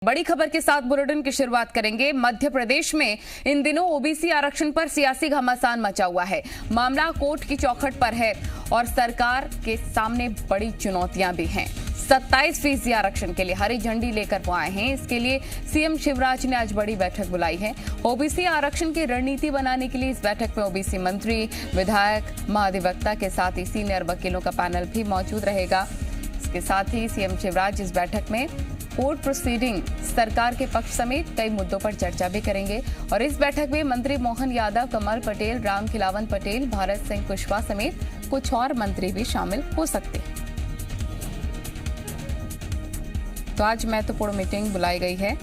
बड़ी खबर के साथ बुलेटिन की शुरुआत करेंगे। मध्य प्रदेश में इन दिनों ओबीसी आरक्षण पर सियासी घमासान मचा हुआ है। मामला कोर्ट की चौखट पर है और सरकार के सामने बड़ी चुनौतियां भी हैं। 27% आरक्षण के लिए हरी झंडी लेकर वो आए हैं। इसके लिए सीएम शिवराज ने आज बड़ी बैठक बुलाई है। ओबीसी आरक्षण की रणनीति बनाने के लिए इस बैठक में ओबीसी मंत्री, विधायक, महाधिवक्ता के साथ ही सीनियर वकीलों का पैनल भी मौजूद रहेगा। इसके साथ ही सीएम शिवराज इस बैठक में कोर्ट प्रोसीडिंग, सरकार के पक्ष समेत कई मुद्दों पर चर्चा भी करेंगे। और इस बैठक में मंत्री मोहन यादव, कमल पटेल, राम खिलावन पटेल, भारत सिंह कुशवाहा समेत कुछ और मंत्री भी शामिल हो सकते हैं। तो आज महत्वपूर्ण मीटिंग बुलाई गई है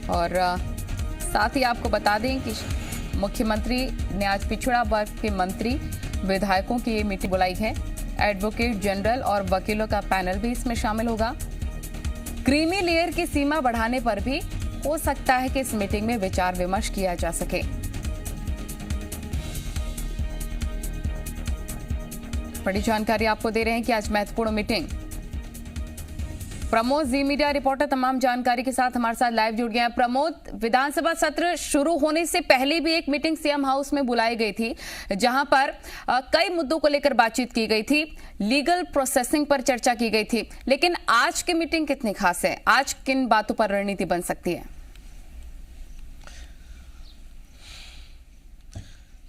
और साथ ही आपको बता दें कि मुख्यमंत्री ने आज पिछड़ा वर्ग के मंत्री, विधायकों की ये मीटिंग बुलाई है। एडवोकेट जनरल और वकीलों का पैनल भी इसमें शामिल होगा। क्रीमी लेयर की सीमा बढ़ाने पर भी हो सकता है कि इस मीटिंग में विचार विमर्श किया जा सके। बड़ी जानकारी आपको दे रहे हैं कि आज महत्वपूर्ण मीटिंग। प्रमोद, जी मीडिया रिपोर्टर, तमाम जानकारी के साथ हमारे साथ लाइव जुड़ गए हैं। प्रमोद, विधानसभा सत्र शुरू होने से पहले भी एक मीटिंग सीएम हाउस में बुलाई गई थी, जहां पर कई मुद्दों को लेकर बातचीत की गई थी, लीगल प्रोसेसिंग पर चर्चा की गई थी। लेकिन आज की मीटिंग कितनी खास है? आज किन बातों पर रणनीति बन सकती है?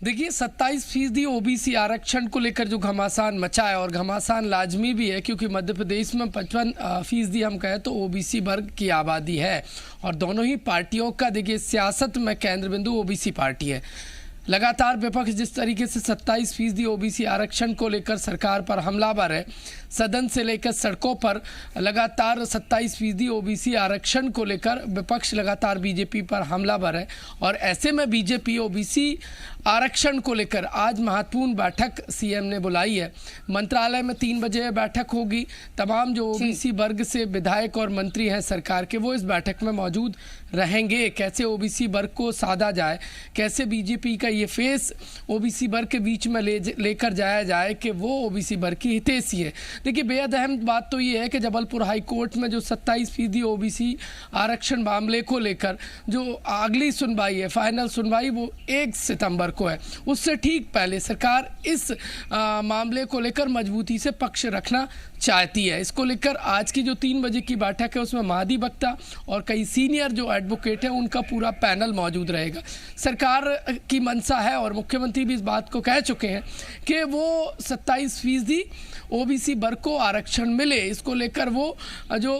देखिए, 27% ओबीसी आरक्षण को लेकर जो घमासान मचा है, और घमासान लाजमी भी है क्योंकि मध्य प्रदेश में 55% हम कहें तो ओबीसी वर्ग की आबादी है और दोनों ही पार्टियों का देखिए सियासत में केंद्र बिंदु ओबीसी पार्टी है। लगातार विपक्ष जिस तरीके से 27% ओबीसी आरक्षण को लेकर सरकार पर हमलावर है, सदन से लेकर सड़कों पर लगातार 27% ओबीसी आरक्षण को लेकर विपक्ष लगातार बीजेपी पर हमलावर है। और ऐसे में बीजेपी ओबीसी आरक्षण को लेकर आज महत्वपूर्ण बैठक सीएम ने बुलाई है। मंत्रालय में 3 बजे बैठक होगी। तमाम जो ओबीसी वर्ग से विधायक और मंत्री हैं सरकार के, वो इस बैठक में मौजूद रहेंगे। कैसे ओबीसी वर्ग को साधा जाए, कैसे बीजेपी का ये फेस ओबीसी वर्ग के बीच में लेकर जाया जाए कि वो ओबीसी वर्ग की हितैषी है। देखिए, बेहद अहम बात तो ये है कि जबलपुर हाई कोर्ट में जो 27% ओबीसी आरक्षण मामले को लेकर जो अगली सुनवाई है, फाइनल सुनवाई, वो 1 सितंबर को है। उससे ठीक पहले सरकार इस मामले को लेकर मजबूती से पक्ष रखना चाहती है। इसको लेकर आज की जो 3 बजे की बैठक है उसमें महाधिवक्ता और कई सीनियर जो एडवोकेट हैं उनका पूरा पैनल मौजूद रहेगा। सरकार की मंशा है और मुख्यमंत्री भी इस बात को कह चुके हैं कि वो 27% ओबीसी वर्ग को आरक्षण मिले। इसको लेकर वो जो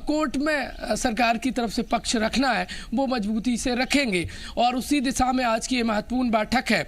कोर्ट में सरकार की तरफ से पक्ष रखना है वो मजबूती से रखेंगे और उसी दिशा में आज की ये महत्वपूर्ण बैठक है।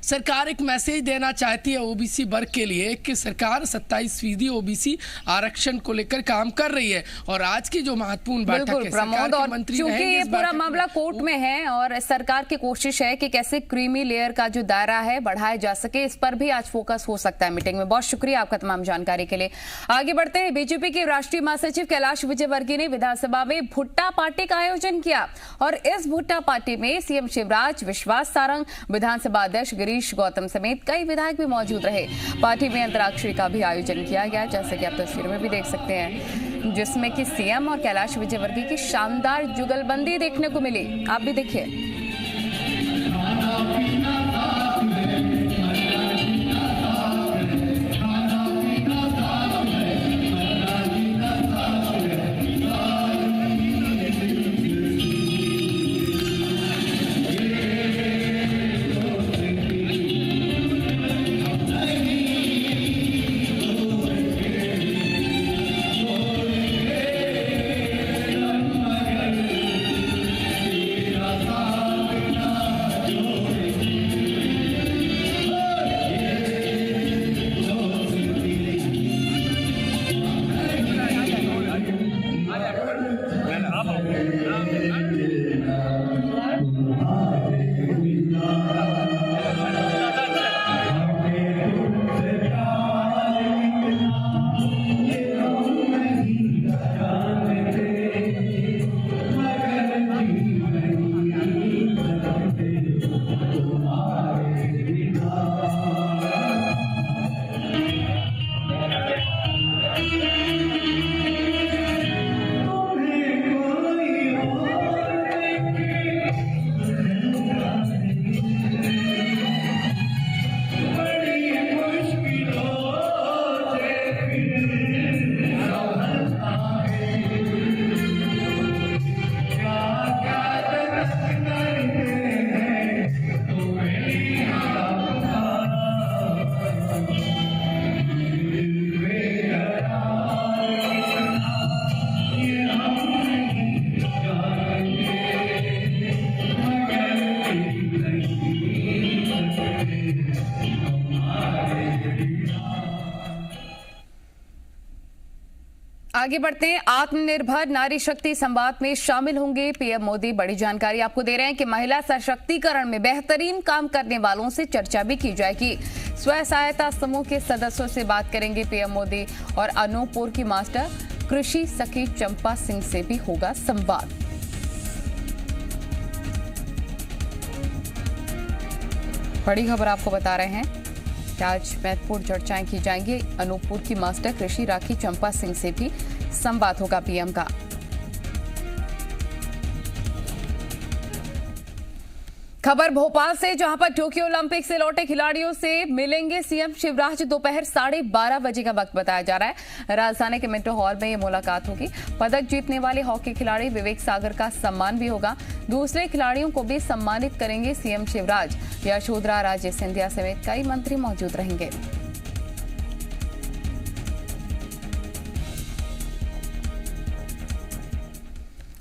सरकार एक मैसेज देना चाहती है ओबीसी वर्ग के लिए कि सरकार 27% ओबीसी आरक्षण को लेकर काम कर रही है। और आज की जो महत्वपूर्ण बैठक है, प्रमोद, और क्योंकि ये पूरा मामला कोर्ट में है और सरकार की कोशिश है कि कैसे क्रीमी लेयर का जो दायरा है बढ़ाया जा सके, इस पर भी आज फोकस हो सकता है मीटिंग में। बहुत शुक्रिया आपका तमाम जानकारी के लिए। आगे बढ़ते हैं। बीजेपी के राष्ट्रीय महासचिव कैलाश विजयवर्गीय ने विधानसभा में भुट्टा पार्टी का आयोजन किया और इस भुट्टा पार्टी में सीएम शिवराज, विश्वास सारंग, विधानसभा अध्यक्ष गिरीश गौतम समेत कई विधायक भी मौजूद रहे। पार्टी में अंतराक्षरी का भी आयोजन किया गया, जैसे कि आप तस्वीर में भी देख सकते हैं, जिसमें कि सीएम और कैलाश विजयवर्गीय की शानदार जुगलबंदी देखने को मिली। आप भी देखिए। आगे बढ़ते हैं। आत्मनिर्भर नारी शक्ति संवाद में शामिल होंगे पीएम मोदी। बड़ी जानकारी आपको दे रहे हैं कि महिला सशक्तिकरण में बेहतरीन काम करने वालों से चर्चा भी की जाएगी। स्वयं सहायता समूह के सदस्यों से बात करेंगे पीएम मोदी और अनूपपुर की मास्टर कृषि सखी चंपा सिंह से भी होगा संवाद। बड़ी खबर आपको बता रहे हैं कि आज महत्वपूर्ण चर्चाएं की जाएंगी। अनूपपुर की मास्टर कृषि राखी चंपा सिंह से भी संवाद होगा पीएम का। खबर भोपाल से, जहां पर टोक्यो ओलंपिक से लौटे खिलाड़ियों से मिलेंगे सीएम शिवराज। दोपहर 12:30 बजे का वक्त बताया जा रहा है। राजधानी के मिंटो हॉल में ये मुलाकात होगी। पदक जीतने वाले हॉकी खिलाड़ी विवेक सागर का सम्मान भी होगा। दूसरे खिलाड़ियों को भी सम्मानित करेंगे सीएम शिवराज। यशोधरा राजे सिंधिया समेत कई मंत्री मौजूद रहेंगे।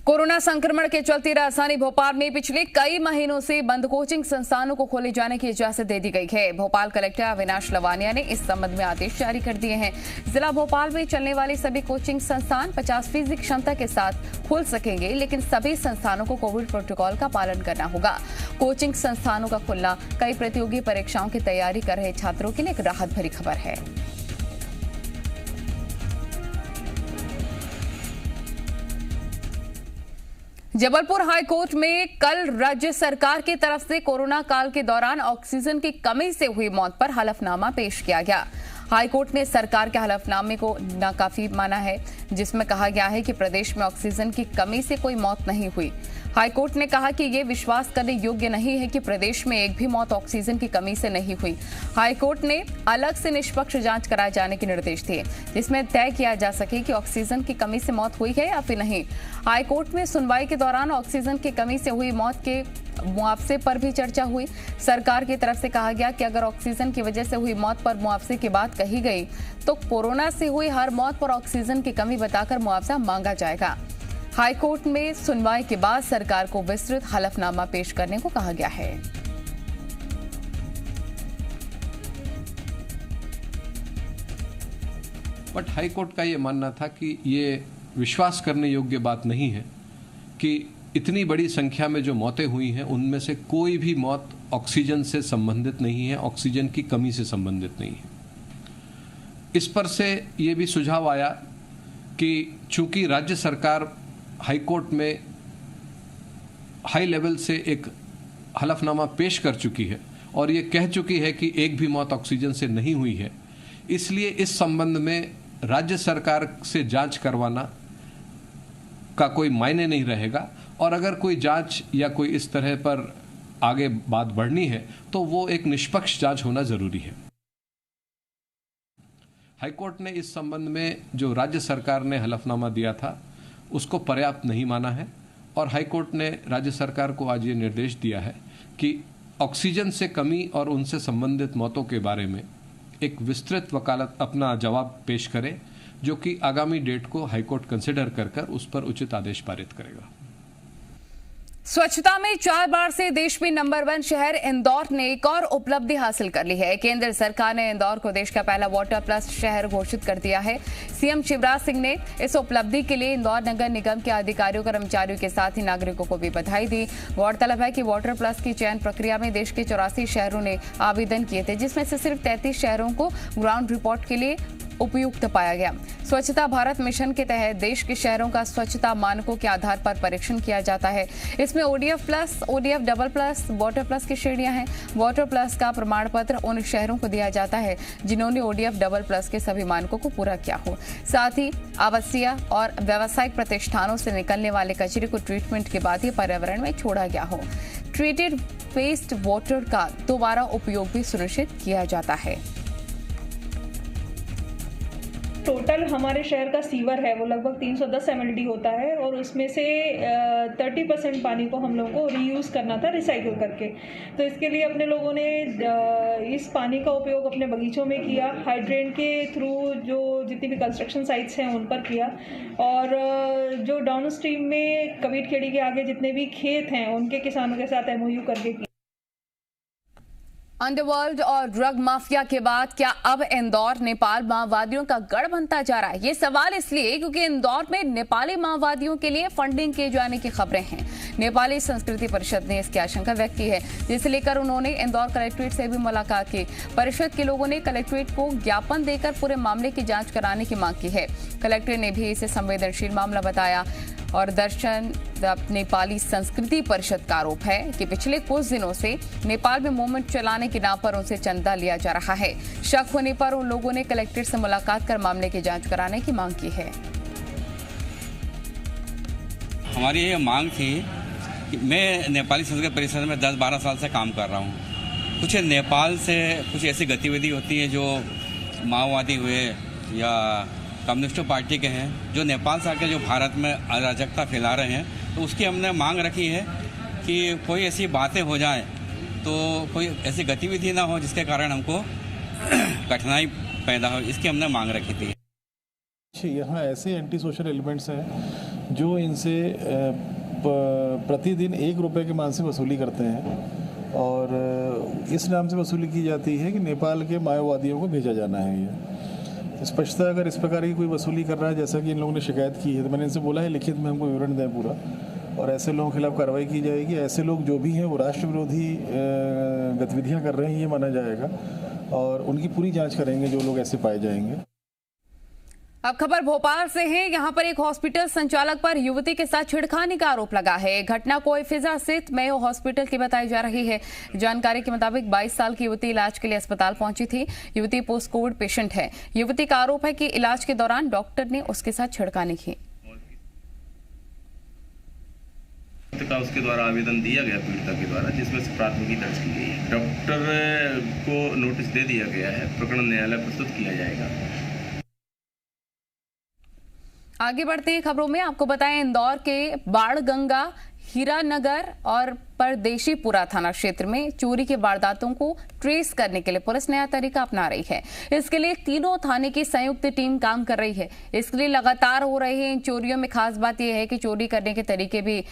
कोरोना संक्रमण के चलते राजधानी भोपाल में पिछले कई महीनों से बंद कोचिंग संस्थानों को खोले जाने की इजाजत दे दी गई है। भोपाल कलेक्टर अविनाश लवानिया ने इस संबंध में आदेश जारी कर दिए हैं। जिला भोपाल में चलने वाले सभी कोचिंग संस्थान 50% क्षमता के साथ खुल सकेंगे, लेकिन सभी संस्थानों को कोविड प्रोटोकॉल का पालन करना होगा। कोचिंग संस्थानों का खुलना कई प्रतियोगी परीक्षाओं की तैयारी कर रहे छात्रों के लिए एक राहत भरी खबर है। जबलपुर हाईकोर्ट में कल राज्य सरकार की तरफ से कोरोना काल के दौरान ऑक्सीजन की कमी से हुई मौत पर हलफनामा पेश किया गया। हाईकोर्ट ने सरकार के हलफनामे को नाकाफी माना है, जिसमें कहा गया है कि प्रदेश में ऑक्सीजन की कमी से कोई मौत नहीं हुई। हाईकोर्ट ने कहा कि ये विश्वास करने योग्य नहीं है कि प्रदेश में एक भी मौत ऑक्सीजन की कमी से नहीं हुई। हाईकोर्ट ने अलग से निष्पक्ष जांच कराए जाने के निर्देश दिए, जिसमें तय किया जा सके कि ऑक्सीजन की कमी से मौत हुई है या फिर नहीं। हाईकोर्ट में सुनवाई के दौरान ऑक्सीजन की कमी से हुई मौत के मुआवजे पर भी चर्चा हुई। सरकार की तरफ से कहा गया कि अगर ऑक्सीजन की वजह से हुई मौत पर मुआवजे की बात कही गई तो कोरोना से हुई हर मौत पर ऑक्सीजन की कमी बताकर मुआवजा मांगा जाएगा। हाईकोर्ट में सुनवाई के बाद सरकार को विस्तृत हलफनामा पेश करने को कहा गया है। बट हाईकोर्ट का ये मानना था कि ये विश्वास करने योग्य बात नहीं है कि इतनी बड़ी संख्या में जो मौतें हुई हैं उनमें से कोई भी मौत ऑक्सीजन से संबंधित नहीं है, ऑक्सीजन की कमी से संबंधित नहीं है। इस पर से ये भी सुझाव आया कि चूंकि राज्य सरकार हाईकोर्ट में हाई लेवल से एक हलफनामा पेश कर चुकी है और ये कह चुकी है कि एक भी मौत ऑक्सीजन से नहीं हुई है, इसलिए इस संबंध में राज्य सरकार से जांच करवाना का कोई मायने नहीं रहेगा और अगर कोई जांच या कोई इस तरह पर आगे बात बढ़नी है तो वो एक निष्पक्ष जांच होना जरूरी है। हाईकोर्ट ने इस संबंध में जो राज्य सरकार ने हलफनामा दिया था उसको पर्याप्त नहीं माना है और हाईकोर्ट ने राज्य सरकार को आज ये निर्देश दिया है कि ऑक्सीजन से कमी और उनसे संबंधित मौतों के बारे में एक विस्तृत वकालत अपना जवाब पेश करे, जो कि आगामी डेट को हाईकोर्ट कंसिडर कर उस पर उचित आदेश पारित करेगा। स्वच्छता में 4 बार से देश में नंबर 1 शहर इंदौर ने एक और उपलब्धि हासिल कर ली है। केंद्र सरकार ने इंदौर को देश का पहला वाटर प्लस शहर घोषित कर दिया है। सीएम शिवराज सिंह ने इस उपलब्धि के लिए इंदौर नगर निगम के अधिकारियों कर्मचारियों के साथ ही नागरिकों को भी बधाई दी। गौरतलब है कि वाटर प्लस की चयन प्रक्रिया में देश के 84 शहरों ने आवेदन किए थे, जिसमें से सिर्फ 33 शहरों को ग्राउंड रिपोर्ट के लिए उपयुक्त पाया गया। स्वच्छता भारत मिशन के तहत देश के शहरों का स्वच्छता मानकों के आधार पर परीक्षण किया जाता है। इसमें ODF plus, ODF double plus, water plus की श्रेणियां हैं। वाटर प्लस का प्रमाण पत्र उन शहरों को दिया जाता है जिन्होंने ओडीएफ डबल प्लस के सभी मानकों को पूरा किया हो। साथ ही आवासीय और व्यावसायिक प्रतिष्ठानों से निकलने वाले कचरे को ट्रीटमेंट के बाद ही पर्यावरण में छोड़ा गया हो। ट्रीटेड वेस्ट वाटर का दोबारा उपयोग भी सुनिश्चित किया जाता है। टोटल हमारे शहर का सीवर है वो लगभग 310 mld होता है और उसमें से 30% पानी को हम लोगों को रीयूज़ करना था रिसाइकिल करके। तो इसके लिए अपने लोगों ने इस पानी का उपयोग अपने बगीचों में किया, हाइड्रेंट के थ्रू जो जितनी भी कंस्ट्रक्शन साइट्स हैं उन पर किया और जो डाउन स्ट्रीम में कबीरखेड़ी के आगे जितने भी खेत हैं उनके किसानों के साथ MOU करके किया। अंडरवर्ल्ड और ड्रग माफिया के बाद क्या अब इंदौर नेपाल माओवादियों का गढ़ बनता जा रहा है? ये सवाल इसलिए क्योंकि इंदौर में नेपाली माओवादियों के लिए फंडिंग किए जाने की खबरें हैं। नेपाली संस्कृति परिषद ने इसकी आशंका व्यक्त की है, जिसे लेकर उन्होंने इंदौर कलेक्ट्रेट से भी मुलाकात की। परिषद के लोगों ने कलेक्ट्रेट को ज्ञापन देकर पूरे मामले की जांच कराने की मांग की है। कलेक्टर ने भी इसे संवेदनशील मामला बताया और दर्शन नेपाली संस्कृति परिषद का आरोप है कि पिछले कुछ दिनों से नेपाल में मूवमेंट चलाने के नाम पर उनसे चंदा लिया जा रहा है। शक होने पर उन लोगों ने कलेक्ट्रेट से मुलाकात कर मामले की जांच कराने की मांग की है। हमारी ये मांग थी कि मैं नेपाली संस्कृति परिषद में 10-12 साल से काम कर रहा हूँ। कुछ नेपाल से कुछ ऐसी गतिविधि होती है जो माओवादी हुए या कम्युनिस्ट पार्टी के हैं, जो नेपाल से आकर जो भारत में अराजकता फैला रहे हैं, तो उसकी हमने मांग रखी है कि कोई ऐसी बातें हो जाए तो कोई ऐसी गतिविधि ना हो जिसके कारण हमको कठिनाई पैदा हो, इसकी हमने मांग रखी थी। यहाँ ऐसे एंटी सोशल एलिमेंट्स हैं जो इनसे प्रतिदिन 1 रुपये के मान से वसूली करते हैं और इस नाम से वसूली की जाती है कि नेपाल के माओवादियों को भेजा जाना है। ये स्पष्टता अगर इस प्रकार की कोई वसूली कर रहा है जैसा कि इन लोगों ने शिकायत की है, तो मैंने इनसे बोला है लिखित में हमको विवरण दें पूरा, और ऐसे लोगों के खिलाफ कार्रवाई की जाएगी। ऐसे लोग जो भी हैं वो राष्ट्र विरोधी गतिविधियां कर रहे हैं ये माना जाएगा और उनकी पूरी जांच करेंगे जो लोग ऐसे पाए जाएंगे। अब खबर भोपाल से है। यहां पर एक हॉस्पिटल संचालक पर युवती के साथ छेड़खानी का आरोप लगा है। घटना कोईफिजा स्थित मेयो हॉस्पिटल की बताई जा रही है। जानकारी के मुताबिक 22 साल की युवती इलाज के लिए अस्पताल पहुंची थी। युवती पोस्ट कोविड पेशेंट है। युवती का आरोप है कि इलाज के दौरान डॉक्टर ने उसके साथ छेड़खानी की। उसके द्वारा आवेदन दिया गया पीड़िता के द्वारा, जिसमें से प्राथमिकी दर्ज की गई है। डॉक्टर को नोटिस दे दिया गया है, प्रकरण न्यायालय प्रस्तुत किया जाएगा। आगे बढ़ते हैं खबरों में। आपको बताएं, इंदौर के बाणगंगा, हीरानगर और परदेशीपुरा थाना क्षेत्र में चोरी के वारदातों को ट्रेस करने के लिए पुलिस नया तरीका अपना रही है। इसके लिए तीनों थाने की संयुक्त टीम काम कर रही है। इसके लिए लगातार हो रही है इन चोरियों में खास बात यह है कि चोरी करने के तरीके भी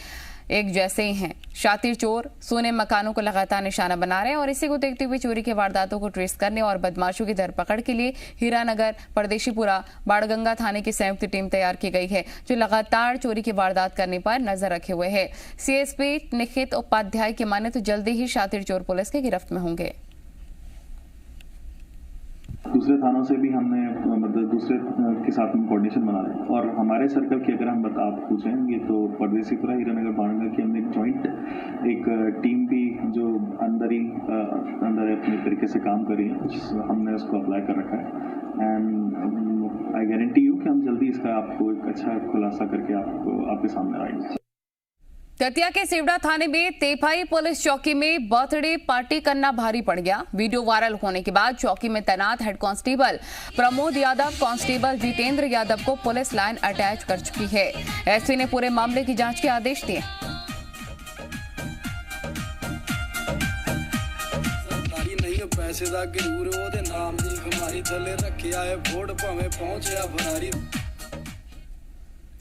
एक जैसे ही हैं। शातिर चोर सोने मकानों को लगातार निशाना बना रहे हैं और इसी को देखते हुए चोरी के वारदातों को ट्रेस करने और बदमाशों की धरपकड़ के लिए हीरानगर, परदेशीपुरा, बाणगंगा थाने की संयुक्त टीम तैयार की गई है, जो लगातार चोरी की वारदात करने पर नजर रखे हुए है। सीएसपी निखित उपाध्याय की माने तो जल्दी ही शातिर चोर पुलिस की गिरफ्त में होंगे। दूसरे थानों से भी हमने मतलब दूसरे के साथ में कोऑर्डिनेशन बना रहे हैं और हमारे सर्कल की अगर हम आप पूछेंगे तो परदेशीपुरा, हीरानगर, बाणगंगा की हमने एक जॉइंट एक टीम भी जो अंदर अपने तरीके से काम करी है, हमने उसको अप्लाई कर रखा है। एंड आई गारंटी यू कि हम जल्दी इसका आपको एक अच्छा खुलासा करके आपके सामने आएंगे। दतिया के सेवड़ा थाने में तेफाई पुलिस चौकी में बर्थडे पार्टी करना भारी पड़ गया। वीडियो वायरल होने के बाद चौकी में तैनात head constable Pramod Yadav constable Jitendra Yadav को पुलिस लाइन अटैच कर चुकी है। एसपी ने पूरे मामले की जांच के आदेश दिए। पैसे दा जरूर ओदे नाम दी हमारी थले रखे आए वोट भावे पहुंचया भरारी।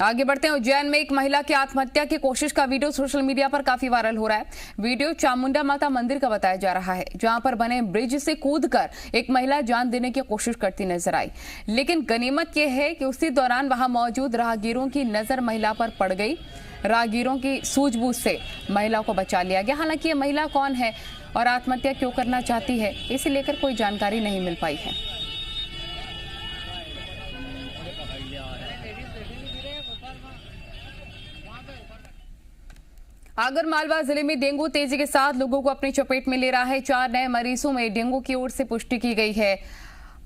आगे बढ़ते हैं। उज्जैन में एक महिला की आत्महत्या की कोशिश का वीडियो सोशल मीडिया पर काफी वायरल हो रहा है। वीडियो चामुंडा माता मंदिर का बताया जा रहा है, जहां पर बने ब्रिज से कूदकर एक महिला जान देने की कोशिश करती नजर आई। लेकिन गनीमत यह है कि उसी दौरान वहां मौजूद राहगीरों की नजर महिला पर पड़ गई। राहगीरों की सूझबूझ से महिला को बचा लिया गया। हालांकि ये महिला कौन है और आत्महत्या क्यों करना चाहती है, इसे लेकर कोई जानकारी नहीं मिल पाई है। आगरमालवा जिले में डेंगू तेजी के साथ लोगों को अपनी चपेट में ले रहा है। 4 नए मरीजों में डेंगू की ओर से पुष्टि की गई है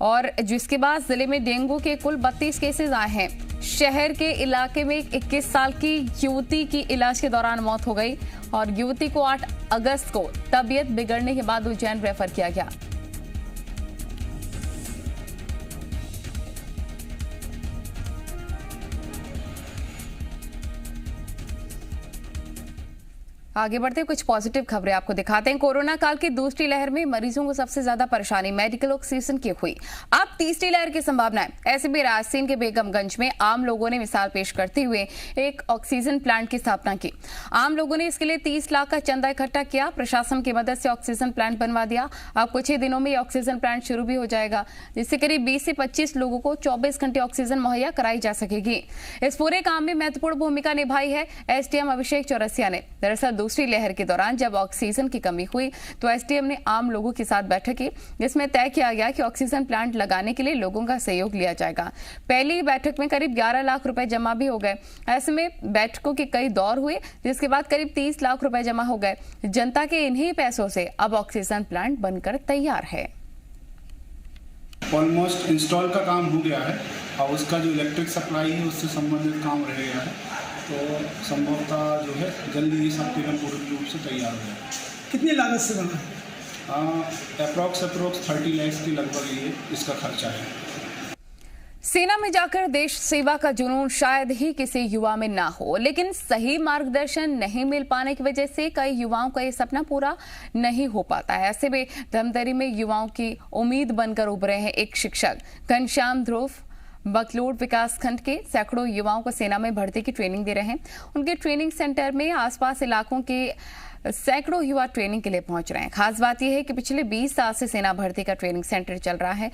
और जिसके बाद जिले में डेंगू के कुल 32 केसेस आए हैं। शहर के इलाके में 21 साल की युवती की इलाज के दौरान मौत हो गई और युवती को 8 अगस्त को तबीयत बिगड़ने के बाद उज्जैन रेफर किया गया। आगे बढ़ते कुछ पॉजिटिव खबरें आपको दिखाते हैं। कोरोना काल की दूसरी लहर में मरीजों को सबसे ज्यादा परेशानी मेडिकल ऑक्सीजन की हुई। अब तीसरी लहर की संभावना है। ऐसे भी रायसेन के बेगमगंज में आम लोगों ने मिसाल पेश करते हुए एक ऑक्सीजन प्लांट की स्थापना की। आम लोगों ने इसके लिए 30 लाख का चंदा इकट्ठा किया, प्रशासन की मदद से ऑक्सीजन प्लांट बनवा दिया। अब कुछ ही दिनों में ऑक्सीजन प्लांट शुरू भी हो जाएगा, जिससे करीब 20 से 25 लोगों को 24 घंटे ऑक्सीजन मुहैया कराई जा सकेगी। इस पूरे काम में महत्वपूर्ण भूमिका निभाई है एसडीएम अभिषेक चौरसिया ने। दरअसल दूसरी लहर के दौरान जब ऑक्सीजन की कमी हुई तो एसडीएम ने आम लोगों के साथ बैठक की, जिसमें तय किया गया कि ऑक्सीजन प्लांट लगाने के लिए लोगों का सहयोग लिया जाएगा। पहली बैठक में करीब 11 लाख रुपए जमा भी हो गए। ऐसे में बैठकों के कई दौर हुए, जिसके बाद करीब 30 लाख रुपए जमा हो गए। जनता के इन्हीं पैसों से अब ऑक्सीजन प्लांट बनकर तैयार है। ऑलमोस्ट इंस्टॉल का काम हो गया है और उसका जो इलेक्ट्रिक सप्लाई है उससे संबंधित काम रह गया है, तो संभवतः जो है जल्दी ही सब पूर्ण रूप से तैयार हो जाए। कितनी लागत से बना? अप्रोक्स 30 लाख के लगभग ये इसका खर्चा है। सेना में जाकर देश सेवा का जुनून शायद ही किसी युवा में ना हो, लेकिन सही मार्गदर्शन नहीं मिल पाने की वजह से कई युवाओं का ये सपना पूरा नहीं हो पाता है। ऐसे में धमतरी में युवाओं की उम्मीद बनकर उभरे हैं एक शिक्षक घनश्याम ध्रुव। बकलोड विकासखंड के सैकड़ों युवाओं को सेना में भर्ती की ट्रेनिंग दे रहे हैं। उनके ट्रेनिंग सेंटर में आसपास इलाकों के सैकड़ों युवा ट्रेनिंग के लिए पहुंच रहे हैं। खास बात यह है कि पिछले 20 साल से सेना भर्ती का ट्रेनिंग सेंटर चल रहा है।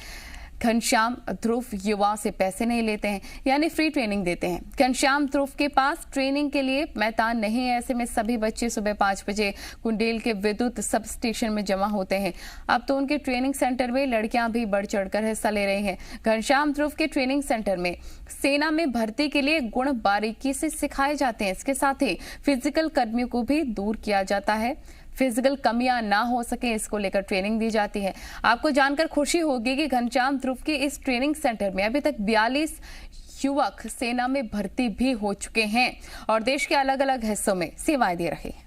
घनश्याम ध्रुव युवाओं से पैसे नहीं लेते हैं, यानी फ्री ट्रेनिंग देते हैं। घनश्याम ध्रुव के पास ट्रेनिंग के लिए मैदान नहीं है। ऐसे में सभी बच्चे सुबह 5 बजे कुंडेल के विद्युत सब स्टेशन में जमा होते हैं। अब तो उनके ट्रेनिंग सेंटर में लड़कियां भी बढ़ चढ़कर हिस्सा ले रही हैं। घनश्याम ध्रुव के ट्रेनिंग सेंटर में सेना में भर्ती के लिए गुण बारीकी से सिखाए जाते हैं। इसके साथ ही फिजिकल कर्मियों को भी दूर किया जाता है। फिजिकल कमियां ना हो सके, इसको लेकर ट्रेनिंग दी जाती है। आपको जानकर खुशी होगी कि घनश्याम ध्रुव के इस ट्रेनिंग सेंटर में अभी तक 42 युवक सेना में भर्ती भी हो चुके हैं और देश के अलग अलग हिस्सों में सेवाएं दे रहे हैं।